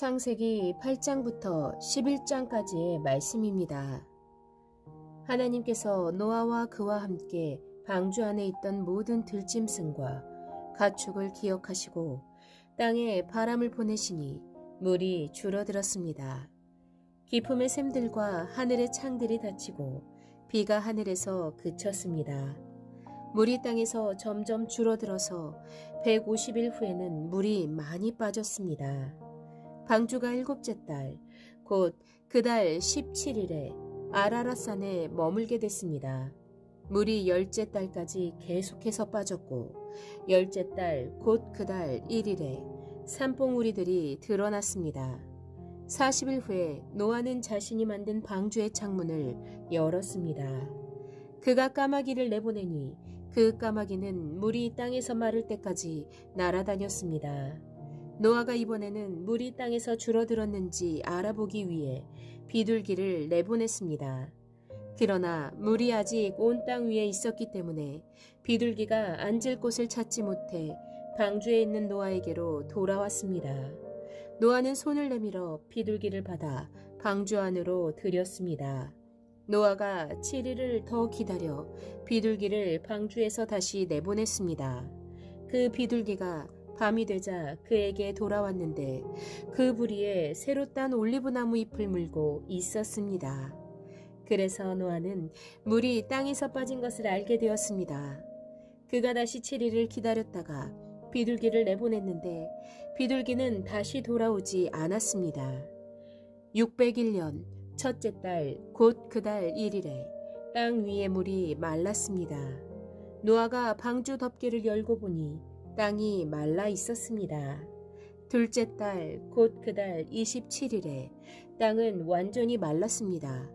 창세기 8장부터 11장까지의 말씀입니다. 하나님께서 노아와 그와 함께 방주 안에 있던 모든 들짐승과 가축을 기억하시고 땅에 바람을 보내시니 물이 줄어들었습니다. 기품의 샘들과 하늘의 창들이 닫히고 비가 하늘에서 그쳤습니다. 물이 땅에서 점점 줄어들어서 150일 후에는 물이 많이 빠졌습니다. 방주가 7째 달, 곧 그 달 17일에 아라랏산에 머물게 됐습니다. 물이 10째 달까지 계속해서 빠졌고 10째 달, 곧 그 달 1일에 산봉우리들이 드러났습니다. 40일 후에 노아는 자신이 만든 방주의 창문을 열었습니다. 그가 까마귀를 내보내니 그 까마귀는 물이 땅에서 마를 때까지 날아다녔습니다. 노아가 이번에는 물이 땅에서 줄어들었는지 알아보기 위해 비둘기를 내보냈습니다. 그러나 물이 아직 온 땅 위에 있었기 때문에 비둘기가 앉을 곳을 찾지 못해 방주에 있는 노아에게로 돌아왔습니다. 노아는 손을 내밀어 비둘기를 받아 방주 안으로 들였습니다. 노아가 7일을 더 기다려 비둘기를 방주에서 다시 내보냈습니다. 그 비둘기가 밤이 되자 그에게 돌아왔는데 그 부리에 새로 딴 올리브나무 잎을 물고 있었습니다. 그래서 노아는 물이 땅에서 빠진 것을 알게 되었습니다. 그가 다시 7일을 기다렸다가 비둘기를 내보냈는데 비둘기는 다시 돌아오지 않았습니다. 601년 첫째 달, 곧 그 달 1일에 땅 위의 물이 말랐습니다. 노아가 방주 덮개를 열고 보니 땅이 말라 있었습니다. 둘째 달, 곧 그 달 27일에 땅은 완전히 말랐습니다.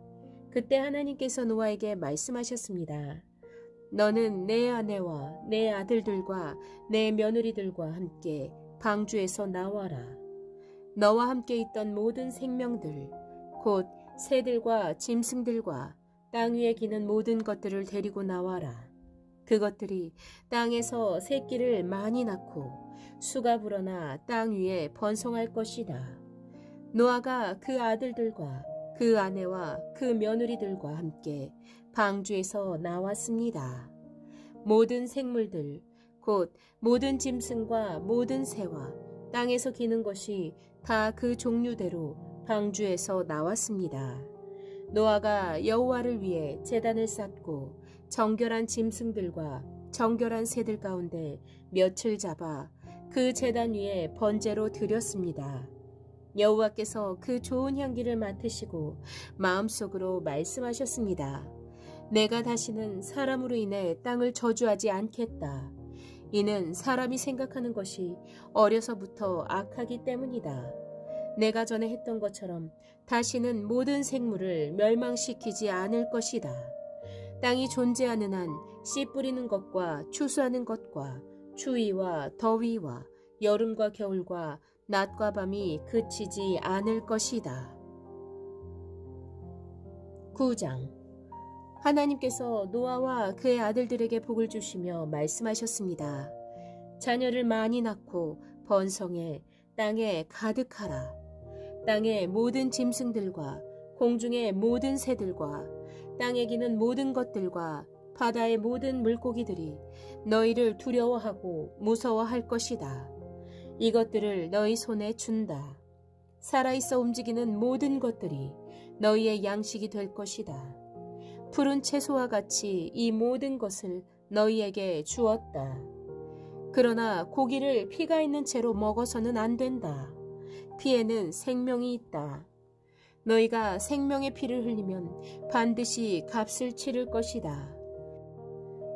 그때 하나님께서 노아에게 말씀하셨습니다. 너는 내 아내와 내 아들들과 내 며느리들과 함께 방주에서 나와라. 너와 함께 있던 모든 생명들, 곧 새들과 짐승들과 땅 위에 기는 모든 것들을 데리고 나와라. 그것들이 땅에서 새끼를 많이 낳고 수가 불어나 땅 위에 번성할 것이다. 노아가 그 아들들과 그 아내와 그 며느리들과 함께 방주에서 나왔습니다. 모든 생물들, 곧 모든 짐승과 모든 새와 땅에서 기는 것이 다 그 종류대로 방주에서 나왔습니다. 노아가 여호와를 위해 제단을 쌓고 정결한 짐승들과 정결한 새들 가운데 몇 을 잡아 그 제단 위에 번제로 드렸습니다. 여호와께서 그 좋은 향기를 맡으시고 마음속으로 말씀하셨습니다. 내가 다시는 사람으로 인해 땅을 저주하지 않겠다. 이는 사람이 생각하는 것이 어려서부터 악하기 때문이다. 내가 전에 했던 것처럼 다시는 모든 생물을 멸망시키지 않을 것이다. 땅이 존재하는 한 씨 뿌리는 것과 추수하는 것과 추위와 더위와 여름과 겨울과 낮과 밤이 그치지 않을 것이다. 9장. 하나님께서 노아와 그의 아들들에게 복을 주시며 말씀하셨습니다. 자녀를 많이 낳고 번성해 땅에 가득하라. 땅의 모든 짐승들과 공중의 모든 새들과 땅에 기는 모든 것들과 바다의 모든 물고기들이 너희를 두려워하고 무서워할 것이다. 이것들을 너희 손에 준다. 살아있어 움직이는 모든 것들이 너희의 양식이 될 것이다. 푸른 채소와 같이 이 모든 것을 너희에게 주었다. 그러나 고기를 피가 있는 채로 먹어서는 안 된다. 피에는 생명이 있다. 너희가 생명의 피를 흘리면 반드시 값을 치를 것이다.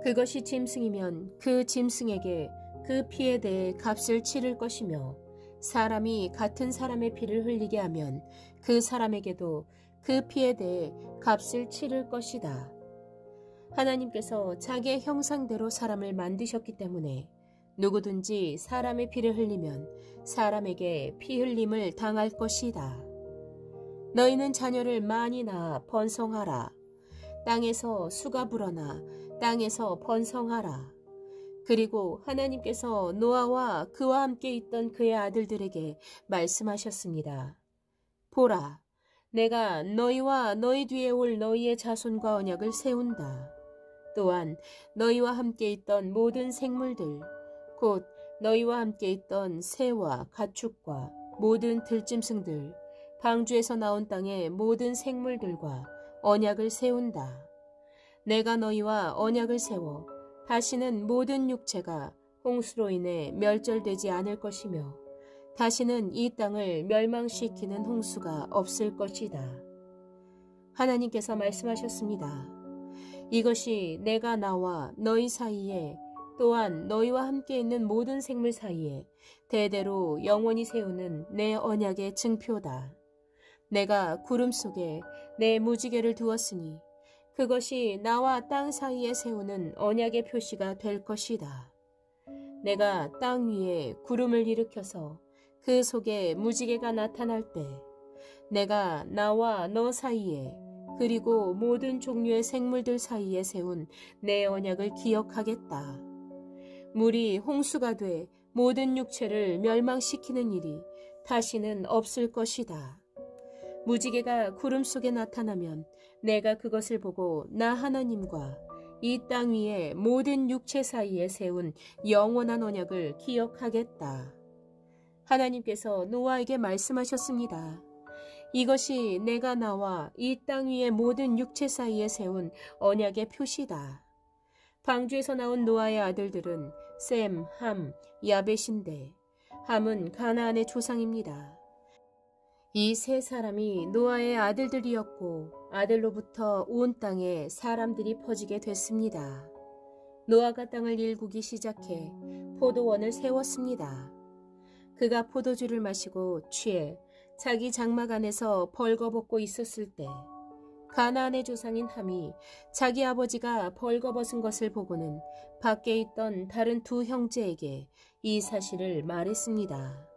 그것이 짐승이면 그 짐승에게 그 피에 대해 값을 치를 것이며 사람이 같은 사람의 피를 흘리게 하면 그 사람에게도 그 피에 대해 값을 치를 것이다. 하나님께서 자기의 형상대로 사람을 만드셨기 때문에 누구든지 사람의 피를 흘리면 사람에게 피 흘림을 당할 것이다. 너희는 자녀를 많이 낳아 번성하라. 땅에서 수가 불어나 땅에서 번성하라. 그리고 하나님께서 노아와 그와 함께 있던 그의 아들들에게 말씀하셨습니다. 보라, 내가 너희와 너희 뒤에 올 너희의 자손과 언약을 세운다. 또한 너희와 함께 있던 모든 생물들, 곧 너희와 함께 있던 새와 가축과 모든 들짐승들, 방주에서 나온 땅의 모든 생물들과 언약을 세운다. 내가 너희와 언약을 세워 다시는 모든 육체가 홍수로 인해 멸절되지 않을 것이며 다시는 이 땅을 멸망시키는 홍수가 없을 것이다. 하나님께서 말씀하셨습니다. 이것이 내가 나와 너희 사이에 또한 너희와 함께 있는 모든 생물 사이에 대대로 영원히 세우는 내 언약의 증표다. 내가 구름 속에 내 무지개를 두었으니 그것이 나와 땅 사이에 세우는 언약의 표시가 될 것이다. 내가 땅 위에 구름을 일으켜서 그 속에 무지개가 나타날 때 내가 나와 너 사이에 그리고 모든 종류의 생물들 사이에 세운 내 언약을 기억하겠다. 물이 홍수가 돼 모든 육체를 멸망시키는 일이 다시는 없을 것이다. 무지개가 구름 속에 나타나면 내가 그것을 보고 나 하나님과 이 땅 위에 모든 육체 사이에 세운 영원한 언약을 기억하겠다. 하나님께서 노아에게 말씀하셨습니다. 이것이 내가 나와 이 땅 위의 모든 육체 사이에 세운 언약의 표시다. 방주에서 나온 노아의 아들들은 셈, 함, 야벳인데 함은 가나안의 조상입니다. 이 세 사람이 노아의 아들들이었고 아들로부터 온 땅에 사람들이 퍼지게 됐습니다. 노아가 땅을 일구기 시작해 포도원을 세웠습니다. 그가 포도주를 마시고 취해 자기 장막 안에서 벌거벗고 있었을 때 가나안의 조상인 함이 자기 아버지가 벌거벗은 것을 보고는 밖에 있던 다른 두 형제에게 이 사실을 말했습니다.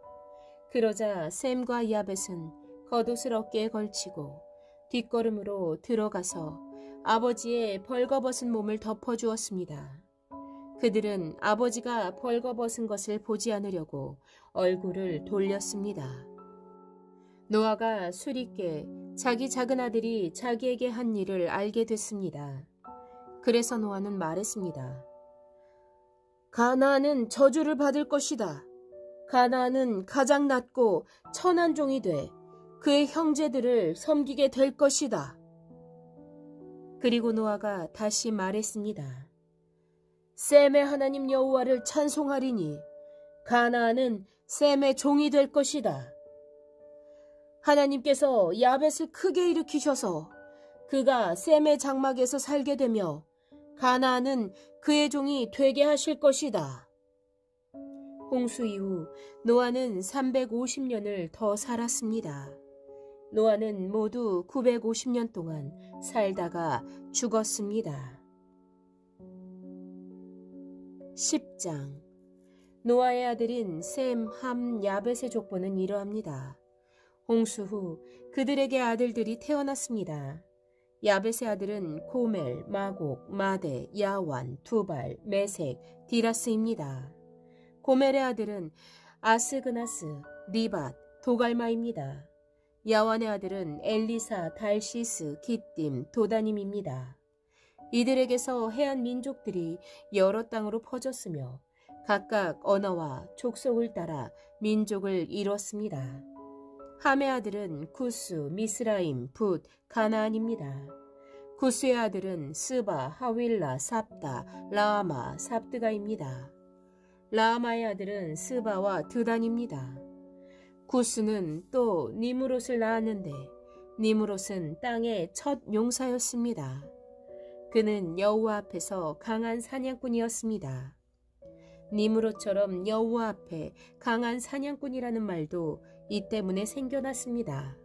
그러자 셈과 야벳은 겉옷을 어깨에 걸치고 뒷걸음으로 들어가서 아버지의 벌거벗은 몸을 덮어주었습니다. 그들은 아버지가 벌거벗은 것을 보지 않으려고 얼굴을 돌렸습니다. 노아가 술이 깨 자기 작은 아들이 자기에게 한 일을 알게 됐습니다. 그래서 노아는 말했습니다. 가나안은 저주를 받을 것이다. 가나안은 가장 낮고 천한 종이 돼 그의 형제들을 섬기게 될 것이다. 그리고 노아가 다시 말했습니다. 셈의 하나님 여호와를 찬송하리니 가나안은 셈의 종이 될 것이다. 하나님께서 야벳을 크게 일으키셔서 그가 셈의 장막에서 살게 되며 가나안은 그의 종이 되게 하실 것이다. 홍수 이후 노아는 350년을 더 살았습니다. 노아는 모두 950년 동안 살다가 죽었습니다. 10장 노아의 아들인 셈, 함, 야벳의 족보는 이러합니다. 홍수 후 그들에게 아들들이 태어났습니다. 야벳의 아들은 고멜, 마곡, 마대, 야완, 두발, 메색, 디라스입니다. 고멜의 아들은 아스그나스, 리밧, 도갈마입니다. 야완의 아들은 엘리사, 달시스, 기띔, 도다님입니다. 이들에게서 해안 민족들이 여러 땅으로 퍼졌으며 각각 언어와 족속을 따라 민족을 이뤘습니다. 함의 아들은 쿠스, 미스라임, 붓, 가나안입니다. 쿠스의 아들은 스바, 하윌라, 삽다, 라아마, 삽드가입니다. 라아마의 아들은 스바와 드단입니다. 쿠스는 또 니무롯을 낳았는데 니무롯은 땅의 첫 용사였습니다. 그는 여호와 앞에서 강한 사냥꾼이었습니다. 니무롯처럼 여호와 앞에 강한 사냥꾼이라는 말도 이 때문에 생겨났습니다.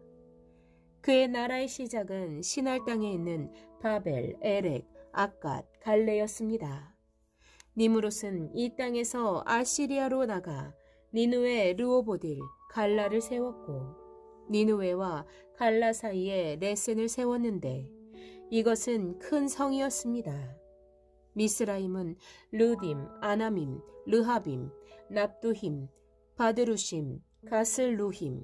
그의 나라의 시작은 시날 땅에 있는 바벨, 에렉, 아갓, 갈레였습니다. 니무롯은 이 땅에서 아시리아로 나가 니누에 르오보딜, 갈라를 세웠고 니누에와 갈라 사이에 레센을 세웠는데 이것은 큰 성이었습니다. 미스라임은 르딤, 아나밈, 르하빔, 납두힘, 바드루심, 가슬루힘,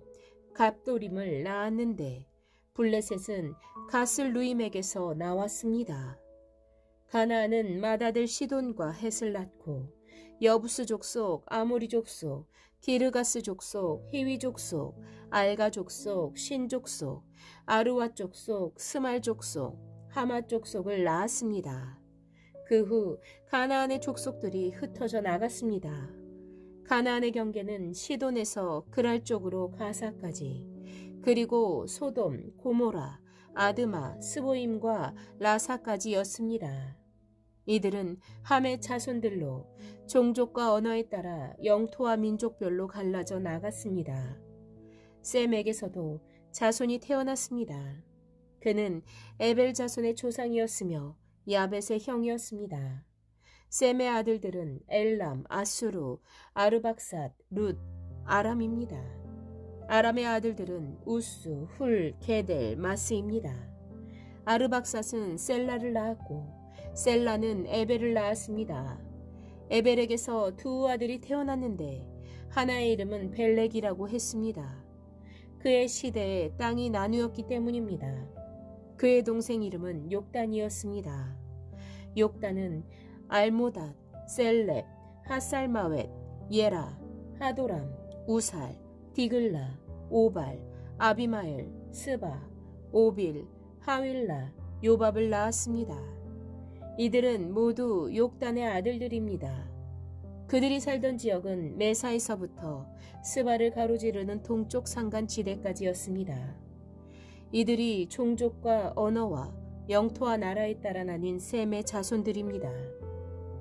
갑도림을 낳았는데 블레셋은 가슬루임에게서 나왔습니다. 가나안은 맏아들 시돈과 헷을 낳고 여부스 족속, 아모리 족속, 기르가스 족속, 히위 족속, 알가 족속, 신 족속, 아르와 족속, 스말 족속, 하마 족속을 낳았습니다. 그 후 가나안의 족속들이 흩어져 나갔습니다. 가나안의 경계는 시돈에서 그랄 쪽으로 가사까지, 그리고 소돔, 고모라, 아드마, 스보임과 라사까지였습니다. 이들은 함의 자손들로 종족과 언어에 따라 영토와 민족별로 갈라져 나갔습니다. 셈에게서도 자손이 태어났습니다. 그는 에벨 자손의 조상이었으며 야벳의 형이었습니다. 셈의 아들들은 엘람, 아수르, 아르박삿, 룻, 아람입니다. 아람의 아들들은 우스, 훌, 게델, 마스입니다. 아르박삿은 셀라를 낳았고 셀라는 에벨을 낳았습니다. 에벨에게서 두 아들이 태어났는데 하나의 이름은 벨렉이라고 했습니다. 그의 시대에 땅이 나누었기 때문입니다. 그의 동생 이름은 욕단이었습니다. 욕단은 알모닷, 셀렙, 하살마웻, 예라, 하도람, 우살, 디글라, 오발, 아비마엘, 스바, 오빌, 하윌라, 요밥을 낳았습니다. 이들은 모두 욕단의 아들들입니다. 그들이 살던 지역은 메사에서부터 스바를 가로지르는 동쪽 산간지대까지였습니다. 이들이 종족과 언어와 영토와 나라에 따라 나뉜 셈의 자손들입니다.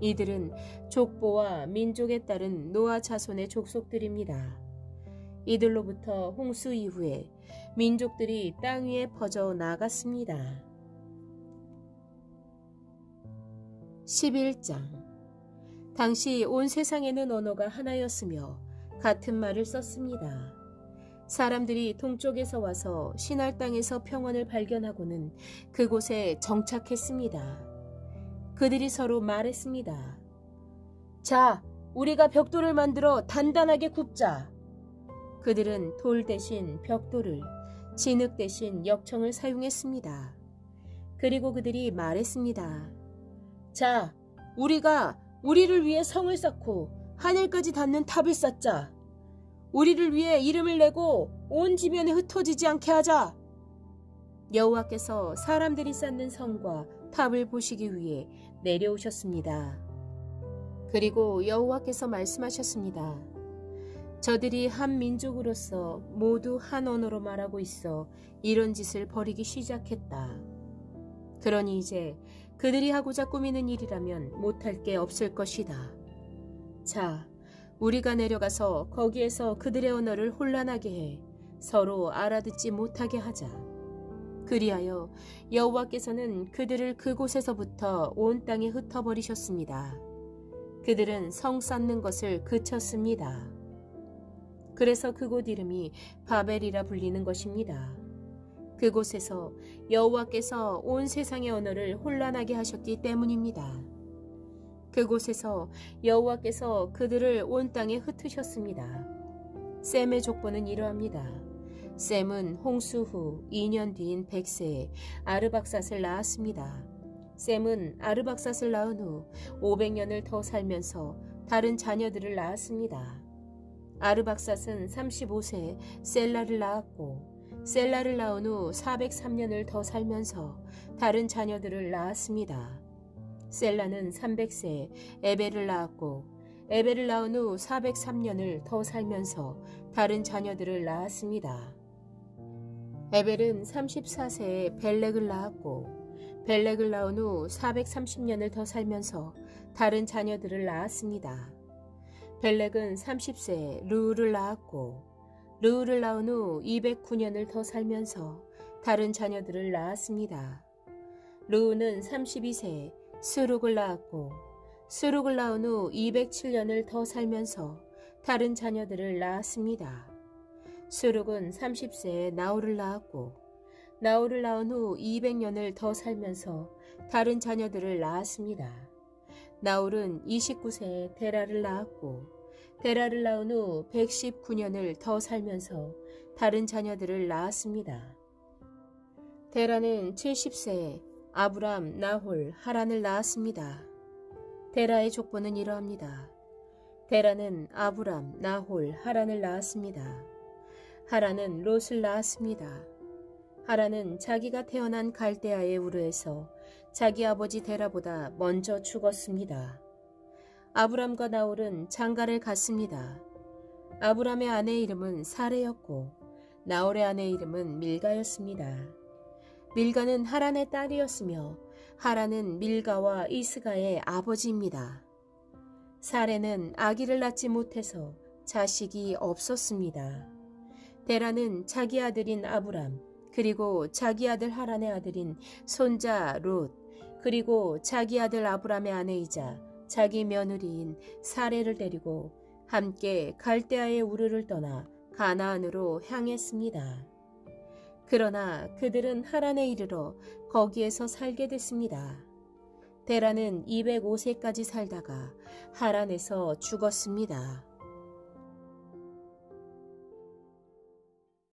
이들은 족보와 민족에 따른 노아 자손의 족속들입니다. 이들로부터 홍수 이후에 민족들이 땅 위에 퍼져 나갔습니다. 11장. 당시 온 세상에는 언어가 하나였으며 같은 말을 썼습니다. 사람들이 동쪽에서 와서 신할 땅에서 평원을 발견하고는 그곳에 정착했습니다. 그들이 서로 말했습니다. 자, 우리가 벽돌을 만들어 단단하게 굽자. 그들은 돌 대신 벽돌을, 진흙 대신 역청을 사용했습니다. 그리고 그들이 말했습니다. 자, 우리가 우리를 위해 성을 쌓고 하늘까지 닿는 탑을 쌓자. 우리를 위해 이름을 내고 온 지면에 흩어지지 않게 하자. 여호와께서 사람들이 쌓는 성과 탑을 보시기 위해 내려오셨습니다. 그리고 여호와께서 말씀하셨습니다. 저들이 한 민족으로서 모두 한 언어로 말하고 있어 이런 짓을 벌이기 시작했다. 그러니 이제 그들이 하고자 꾸미는 일이라면 못할 게 없을 것이다. 자, 우리가 내려가서 거기에서 그들의 언어를 혼란하게 해 서로 알아듣지 못하게 하자. 그리하여 여호와께서는 그들을 그곳에서부터 온 땅에 흩어버리셨습니다. 그들은 성 쌓는 것을 그쳤습니다. 그래서 그곳 이름이 바벨이라 불리는 것입니다. 그곳에서 여호와께서 온 세상의 언어를 혼란하게 하셨기 때문입니다. 그곳에서 여호와께서 그들을 온 땅에 흩으셨습니다. 셈의 족보는 이러합니다. 셈은 홍수 후 2년 뒤인 100세에 아르박삿을 낳았습니다. 셈은 아르박삿을 낳은 후 500년을 더 살면서 다른 자녀들을 낳았습니다. 아르박삿은 35세에 셀라를 낳았고 셀라를 낳은 후 403년을 더 살면서 다른 자녀들을 낳았습니다. 셀라는 300세에 에벨을 낳았고 에벨을 낳은 후 403년을 더 살면서 다른 자녀들을 낳았습니다. 에벨은 34세에 벨렉을 낳았고 벨렉을 낳은 후 430년을 더 살면서 다른 자녀들을 낳았습니다. 벨렉은 30세에 르우를 낳았고 르우를 낳은 후 209년을 더 살면서 다른 자녀들을 낳았습니다. 르우는 32세에 스룩을 낳았고 스룩을 낳은 후 207년을 더 살면서 다른 자녀들을 낳았습니다. 스룩은 30세에 나홀을 낳았고 나홀을 낳은 후 200년을 더 살면서 다른 자녀들을 낳았습니다. 나홀은 29세에 데라를 낳았고 데라를 낳은 후 119년을 더 살면서 다른 자녀들을 낳았습니다. 데라는 70세에 아브람, 나홀, 하란을 낳았습니다. 데라의 족보는 이러합니다. 데라는 아브람, 나홀, 하란을 낳았습니다. 하란은 롯을 낳았습니다. 하란은 자기가 태어난 갈대아의 우르에서 자기 아버지 데라보다 먼저 죽었습니다. 아브람과 나홀은 장가를 갔습니다. 아브람의 아내 이름은 사레였고 나홀의 아내 이름은 밀가였습니다. 밀가는 하란의 딸이었으며 하란은 밀가와 이스가의 아버지입니다. 사레는 아기를 낳지 못해서 자식이 없었습니다. 데라는 자기 아들인 아브람, 그리고 자기 아들 하란의 아들인 손자 롯, 그리고 자기 아들 아브람의 아내이자 자기 며느리인 사레를 데리고 함께 갈대아의 우르를 떠나 가나안으로 향했습니다. 그러나 그들은 하란에 이르러 거기에서 살게 됐습니다. 데라는 205세까지 살다가 하란에서 죽었습니다.